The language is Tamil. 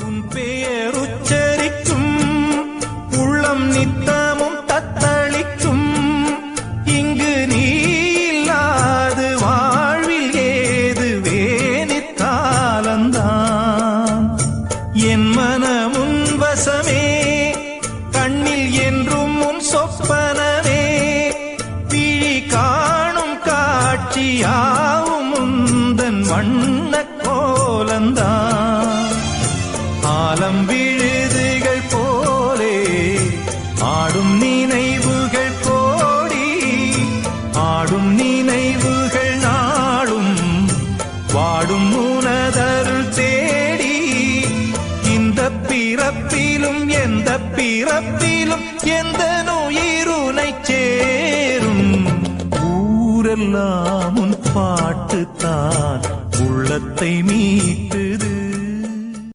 உன் பெயர் உச்சரிக்கும் உள்ளம் நித்தமும் தத்தளிக்கும். இங்கு நீ இல்லாது வாழ்வில் ஏது வேனிற் காலந்தான். என் மனமுன் வசமே, கண்ணில் என்றும் உன் சொப்பனமே, விழி காணும் காட்சியாவும் உந்தன் வண்ண கோலந்தான். ஆலம் விழுதுகள் போலே ஆடும் நினைவுகள் கோடி, ஆடும் நினைவுகள் நாளும் வாடும் உனதருள் தேடி. இந்த பிறப்பிலும் எந்த பிறப்பிலும் எந்த உயிருனை சேரும். ஊரெல்லாம் உன் பாட்டுத்தான் உள்ளத்தை மீட்டு